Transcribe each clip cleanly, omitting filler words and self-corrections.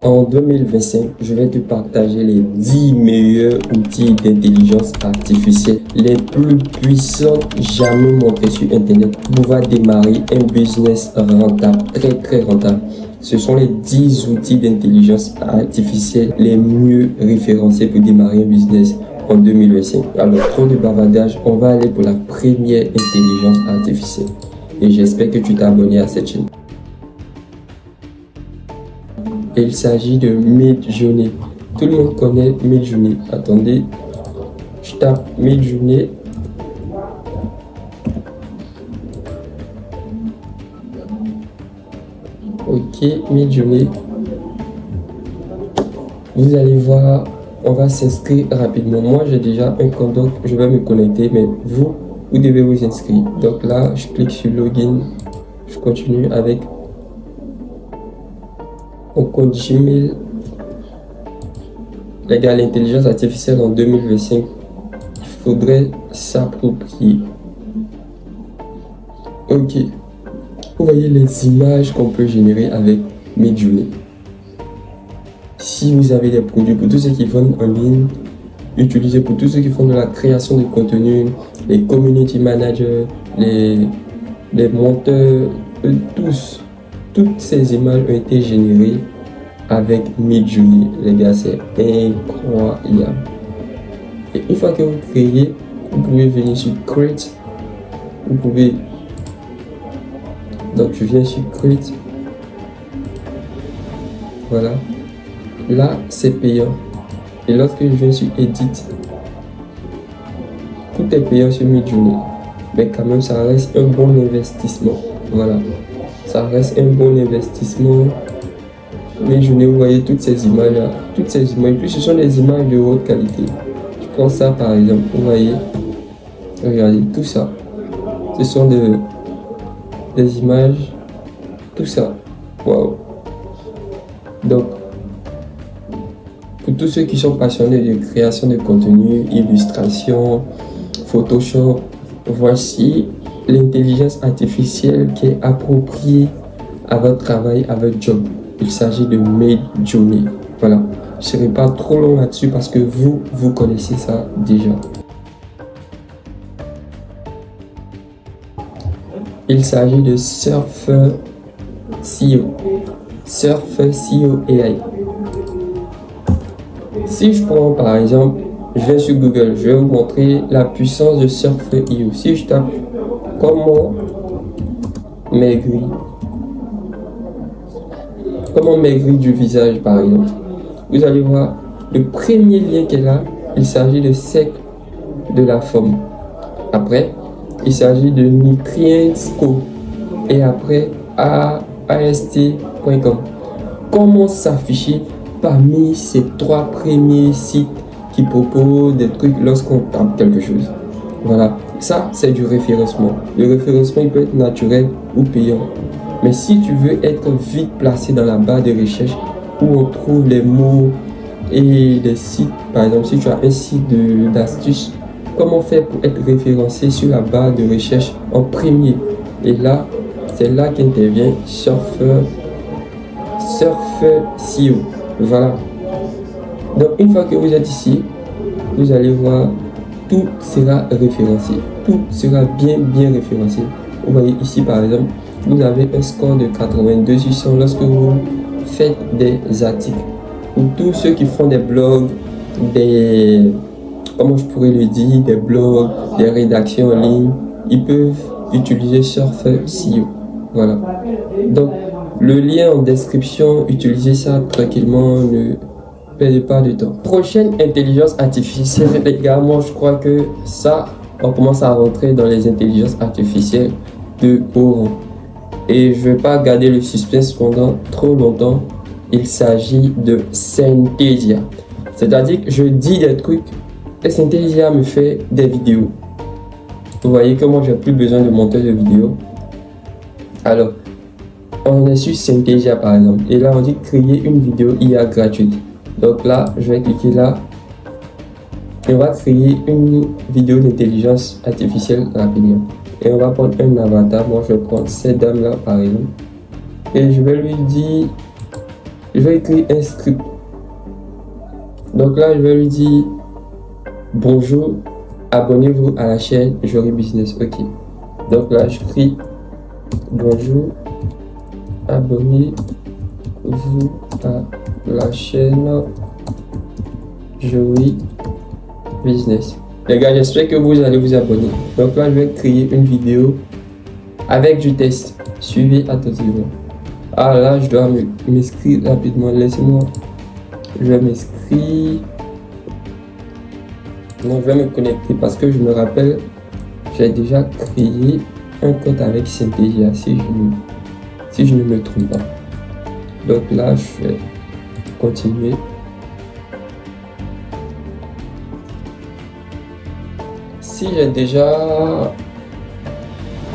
En 2025, je vais te partager les 10 meilleurs outils d'intelligence artificielle les plus puissants jamais montrés sur Internet pour pouvoir démarrer un business rentable, très rentable. Ce sont les 10 outils d'intelligence artificielle les mieux référencés pour démarrer un business en 2025. Alors, trop de bavardage, on va aller pour la première intelligence artificielle. Et j'espère que tu t'es abonné à cette chaîne. Il s'agit de Midjourney. Tout le monde connaît Midjourney. Attendez, je tape Midjourney. Ok, Midjourney. Vous allez voir, on va s'inscrire rapidement. Moi, j'ai déjà un compte, donc je vais me connecter, mais vous devez vous inscrire. Donc là, je clique sur Login. Je continue avec mon compte Gmail. Les gars, l'intelligence artificielle en 2025, il faudrait s'approprier. Ok. Vous voyez les images qu'on peut générer avec Midjourney. Si vous avez des produits, pour tous ceux qui vendent en ligne, utilisez pour tous ceux qui font de la création de contenu, les community managers, les monteurs, toutes ces images ont été générées avec Midjourney. Les gars, c'est incroyable. Et une fois que vous créez, vous pouvez venir sur Create. Vous pouvez... Donc, je viens sur Create. Voilà. Là, c'est payant. Et lorsque je viens sur Edit, tout est payant sur Midjourney. Mais quand même, ça reste un bon investissement. Voilà. Ça reste un bon investissement. Midjourney, vous voyez toutes ces images-là. Toutes ces images. Puis ce sont des images de haute qualité. Je prends ça par exemple. Vous voyez. Regardez, tout ça. Ce sont des images. Tout ça. Waouh. Donc, pour tous ceux qui sont passionnés de création de contenu, illustration, Photoshop, voici l'intelligence artificielle qui est appropriée à votre travail, à votre job. Il s'agit de Midjourney. Voilà. Je ne serai pas trop long là-dessus parce que vous connaissez ça déjà. Il s'agit de Surfer CEO. Surfer CEO AI. Si je prends par exemple, je vais sur Google, je vais vous montrer la puissance de Surfer.io. Si je tape comment maigrir du visage par exemple, vous allez voir le premier lien qu'elle a, il s'agit de sec de la forme. Après, il s'agit de Nutrientsco et après ast.com. Comment s'afficher parmi ces 3 premiers sites qui proposent des trucs lorsqu'on tape quelque chose. Voilà, ça c'est du référencement. Le référencement il peut être naturel ou payant. Mais si tu veux être vite placé dans la barre de recherche où on trouve les mots et les sites, par exemple si tu as un site d'astuces, comment faire pour être référencé sur la barre de recherche en premier? Et là, c'est là qu'intervient Surfer CEO. Voilà. Donc une fois que vous êtes ici, vous allez voir, tout sera référencé. Tout sera bien référencé. Vous voyez ici par exemple, vous avez un score de 82 sur 100 lorsque vous faites des articles. Pour tous ceux qui font des blogs, comment je pourrais le dire, des blogs, des rédactions en ligne, ils peuvent utiliser Surfer CEO. Voilà. Donc le lien en description, utilisez ça tranquillement, ne perdez pas de temps. Prochaine intelligence artificielle, les gars, moi je crois que ça, on commence à rentrer dans les intelligences artificielles de haut rang. Et je ne vais pas garder le suspense pendant trop longtemps. Il s'agit de Synthesia. C'est-à-dire que je dis des trucs et Synthesia me fait des vidéos. Vous voyez que moi j'ai plus besoin de monter de vidéos. Alors, on est sur Synthesia par exemple. Et là on dit créer une vidéo IA gratuite. Donc là, je vais cliquer là. Et on va créer une vidéo d'intelligence artificielle rapidement. Et on va prendre un avatar. Moi, je vais prendre cette dame-là, par exemple. Et je vais lui dire je vais écrire un script. Donc là, je vais lui dire bonjour, abonnez-vous à la chaîne Jory Business. Ok. Donc là, je crie bonjour, abonnez-vous à la chaîne Jory Business. Les gars, j'espère que vous allez vous abonner. Donc là, je vais créer une vidéo avec du test. Suivez attentivement. Ah là, je dois m'inscrire rapidement. Laissez-moi. Je vais m'inscrire. Non, je vais me connecter parce que je me rappelle, j'ai déjà créé un compte avec Synthesia si je ne me trompe pas. Donc là, je vais continuer. Si j'ai déjà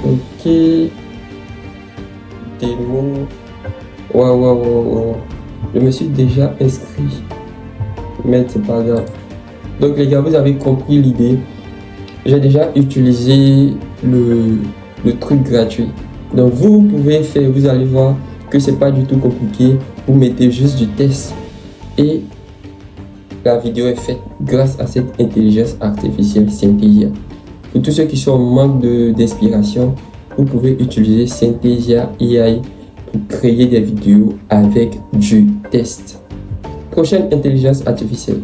ok démo, waouh, je me suis déjà inscrit, mais c'est pas grave. Donc les gars, vous avez compris l'idée. J'ai déjà utilisé le truc gratuit. Donc vous pouvez faire, vous allez voir que c'est pas du tout compliqué. Vous mettez juste du test et la vidéo est faite grâce à cette intelligence artificielle Synthesia. Pour tous ceux qui sont en manque d'inspiration, vous pouvez utiliser Synthesia AI pour créer des vidéos avec du test. Prochaine intelligence artificielle.